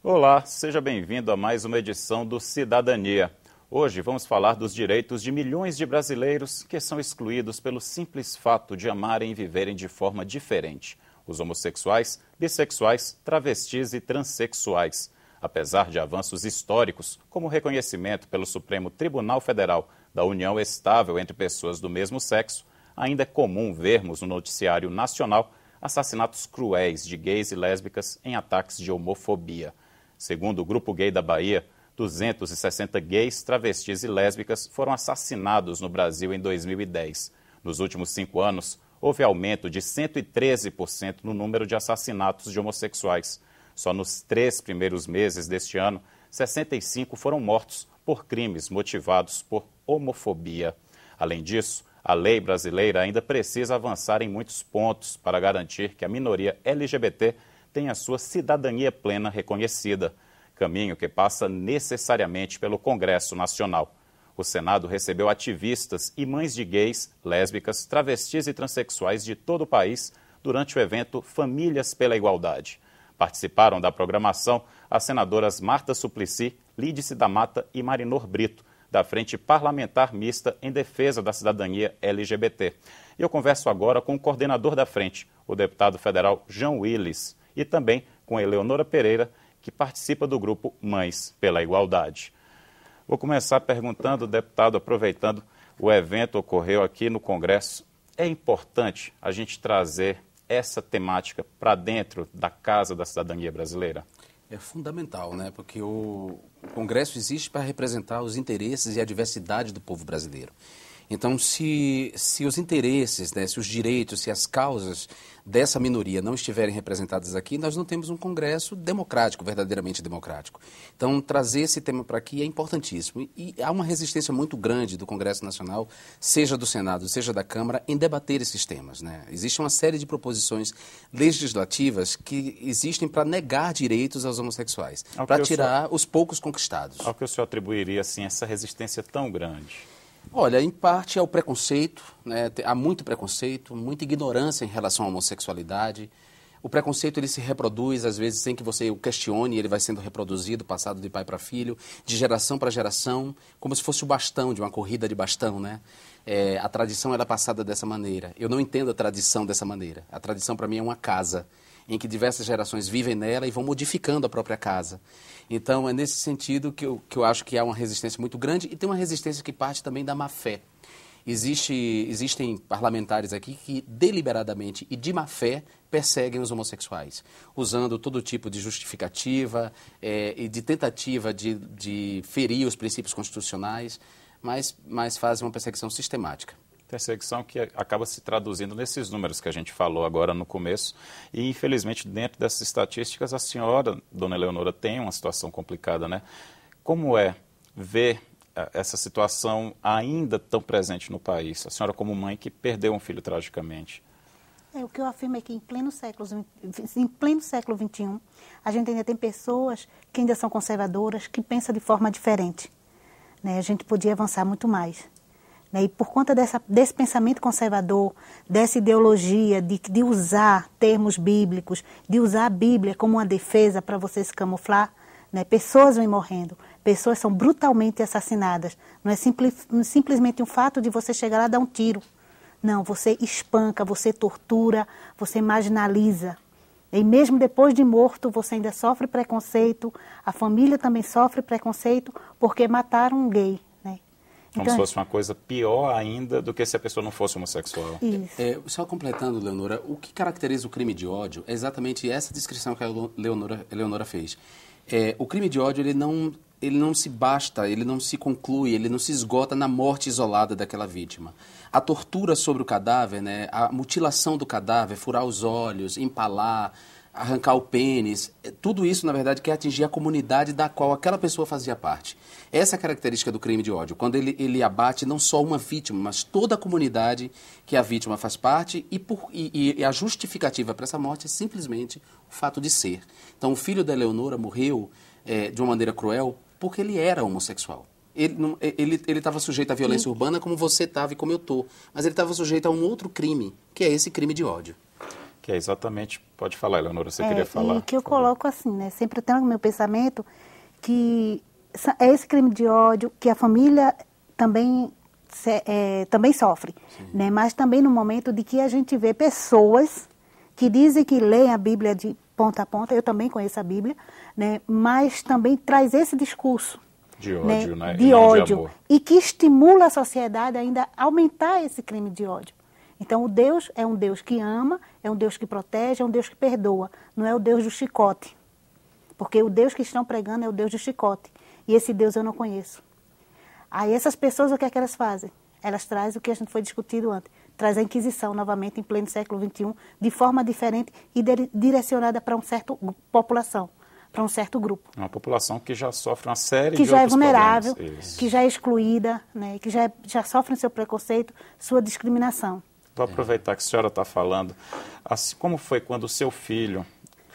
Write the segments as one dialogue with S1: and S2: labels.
S1: Olá, seja bem-vindo a mais uma edição do Cidadania. Hoje vamos falar dos direitos de milhões de brasileiros que são excluídos pelo simples fato de amarem e viverem de forma diferente. Os homossexuais, bissexuais, travestis e transexuais. Apesar de avanços históricos, como o reconhecimento pelo Supremo Tribunal Federal da união estável entre pessoas do mesmo sexo, ainda é comum vermos no noticiário nacional assassinatos cruéis de gays e lésbicas em ataques de homofobia. Segundo o Grupo Gay da Bahia, 260 gays, travestis e lésbicas foram assassinados no Brasil em 2010. Nos últimos 5 anos, houve aumento de 113% no número de assassinatos de homossexuais. Só nos 3 primeiros meses deste ano, 65 foram mortos por crimes motivados por homofobia. Além disso, a lei brasileira ainda precisa avançar em muitos pontos para garantir que a minoria LGBT tenha sua cidadania plena reconhecida, caminho que passa necessariamente pelo Congresso Nacional. O Senado recebeu ativistas e mães de gays, lésbicas, travestis e transexuais de todo o país durante o evento Famílias pela Igualdade. Participaram da programação as senadoras Marta Suplicy, Lídice da Mata e Marinor Brito, da Frente Parlamentar Mista em Defesa da Cidadania LGBT. E eu converso agora com o coordenador da frente, o deputado federal João Willis, e também com Eleonora Pereira, que participa do grupo Mães pela Igualdade. Vou começar perguntando, deputado, aproveitando o evento ocorreu aqui no Congresso, é importante a gente trazer essa temática para dentro da Casa da Cidadania Brasileira?
S2: É fundamental, né? Porque o Congresso existe para representar os interesses e a diversidade do povo brasileiro. Então, se os interesses, né, se os direitos, se as causas dessa minoria não estiverem representadas aqui, nós não temos um Congresso democrático, verdadeiramente democrático. Então, trazer esse tema para aqui é importantíssimo. E há uma resistência muito grande do Congresso Nacional, seja do Senado, seja da Câmara, em debater esses temas, né? Existe uma série de proposições legislativas que existem para negar direitos aos homossexuais, para tirar os poucos conquistados.
S1: Ao que o senhor atribuiria, assim, essa resistência tão grande?
S2: Olha, em parte é o preconceito, né? Há muito preconceito, muita ignorância em relação à homossexualidade. O preconceito ele se reproduz, às vezes, sem que você o questione, ele vai sendo reproduzido, passado de pai para filho, de geração para geração, como se fosse o bastão de uma corrida de bastão, né? A tradição era passada dessa maneira. Eu não entendo a tradição dessa maneira. A tradição, para mim, é uma casa, em que diversas gerações vivem nela e vão modificando a própria casa. Então, é nesse sentido que eu acho que há uma resistência muito grande e tem uma resistência que parte também da má-fé. Existem parlamentares aqui que deliberadamente e de má-fé perseguem os homossexuais, usando todo tipo de justificativa e de tentativa de ferir os princípios constitucionais, mas fazem uma perseguição sistemática.
S1: Perseguição que acaba se traduzindo nesses números que a gente falou agora no começo. E, infelizmente, dentro dessas estatísticas, a senhora, dona Eleonora, tem uma situação complicada, né? Como é ver essa situação ainda tão presente no país? A senhora, como mãe, que perdeu um filho tragicamente.
S3: O que eu afirmo é que em pleno século XXI, a gente ainda tem pessoas que ainda são conservadoras, que pensam de forma diferente, né? A gente podia avançar muito mais. E por conta desse pensamento conservador, dessa ideologia de usar termos bíblicos, de usar a Bíblia como uma defesa para você se camuflar, né? Pessoas vêm morrendo, pessoas são brutalmente assassinadas. Não é simplesmente um fato de você chegar lá e dar um tiro. Não, você espanca, você tortura, você marginaliza. E mesmo depois de morto, você ainda sofre preconceito, a família também sofre preconceito porque mataram um gay.
S1: Como se fosse uma coisa pior ainda do que se a pessoa não fosse homossexual.
S3: Isso.
S2: Só completando, Leonora, o que caracteriza o crime de ódio é exatamente essa descrição que a Leonora fez. O crime de ódio, ele não se basta, ele não se conclui, ele não se esgota na morte isolada daquela vítima. A tortura sobre o cadáver, né, a mutilação do cadáver, furar os olhos, empalar, arrancar o pênis, tudo isso, na verdade, quer atingir a comunidade da qual aquela pessoa fazia parte. Essa é a característica do crime de ódio, quando ele abate não só uma vítima, mas toda a comunidade que a vítima faz parte e a justificativa para essa morte é simplesmente o fato de ser. Então, o filho da Eleonora morreu de uma maneira cruel porque ele era homossexual. Ele estava sujeito à violência urbana como você estava e como eu estou, mas ele estava sujeito a um outro crime, que é esse crime de ódio.
S1: Que é exatamente, pode falar, Eleonora, você queria falar.
S3: E que eu coloco assim, né? Sempre eu tenho no meu pensamento que é esse crime de ódio que a família também sofre, né? Mas também no momento de que a gente vê pessoas que dizem que leem a Bíblia de ponta a ponta, eu também conheço a Bíblia, né? Mas também traz esse discurso
S1: de ódio, né?
S3: De ódio, e que estimula a sociedade ainda a aumentar esse crime de ódio. Então, o Deus é um Deus que ama, é um Deus que protege, é um Deus que perdoa. Não é o Deus do chicote. Porque o Deus que estão pregando é o Deus do chicote. E esse Deus eu não conheço. Aí essas pessoas, o que é que elas fazem? Elas trazem o que a gente foi discutido antes. Traz a Inquisição novamente em pleno século XXI, de forma diferente e direcionada para uma certa população, para um certo grupo.
S1: Uma população que já sofre uma série de
S3: que já é
S1: outros
S3: vulnerável,
S1: problemas.
S3: que já é excluída, né? Que já sofre seu preconceito, sua discriminação.
S1: Vou aproveitar que a senhora está falando. Assim, como foi quando o seu filho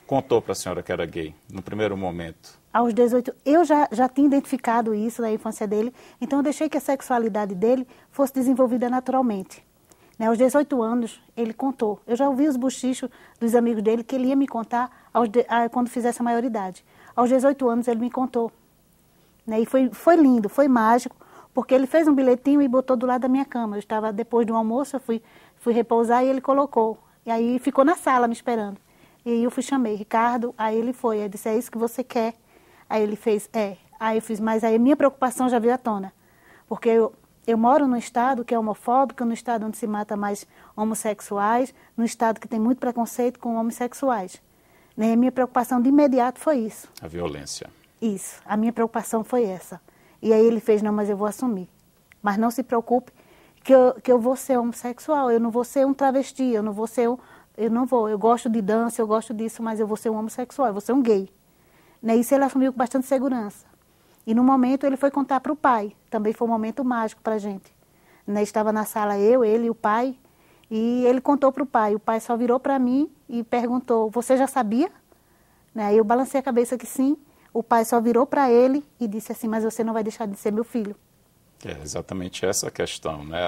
S1: contou para a senhora que era gay, no primeiro momento?
S3: Aos 18, eu já tinha identificado isso na infância dele, então eu deixei que a sexualidade dele fosse desenvolvida naturalmente. Né? Aos 18 anos, ele contou. Eu já ouvi os bochichos dos amigos dele que ele ia me contar quando fizesse a maioridade. Aos 18 anos, ele me contou. Né? E foi lindo, foi mágico, porque ele fez um bilhetinho e botou do lado da minha cama. Eu estava, depois do almoço, eu fui repousar e ele colocou. E aí ficou na sala me esperando. E aí eu chamei, Ricardo, aí ele foi. Eu disse, é isso que você quer? Aí ele fez, é. Aí eu fiz, mas aí a minha preocupação já veio à tona. Porque eu moro num estado que é homofóbico, num estado onde se mata mais homossexuais, num estado que tem muito preconceito com homossexuais. Né? A minha preocupação de imediato foi isso.
S1: A violência.
S3: Isso, a minha preocupação foi essa. E aí ele fez, não, mas eu vou assumir. Mas não se preocupe que eu vou ser homossexual, eu não vou ser um travesti, eu gosto de dança, eu gosto disso, mas eu vou ser um homossexual, eu vou ser um gay. Né? Isso ele assumiu com bastante segurança. E no momento ele foi contar para o pai, também foi um momento mágico para a gente. Né? Estava na sala ele e o pai, e ele contou para o pai só virou para mim e perguntou, você já sabia? Né? Aí eu balancei a cabeça que sim, o pai só virou para ele e disse assim, mas você não vai deixar de ser meu filho.
S1: É exatamente essa a questão, né?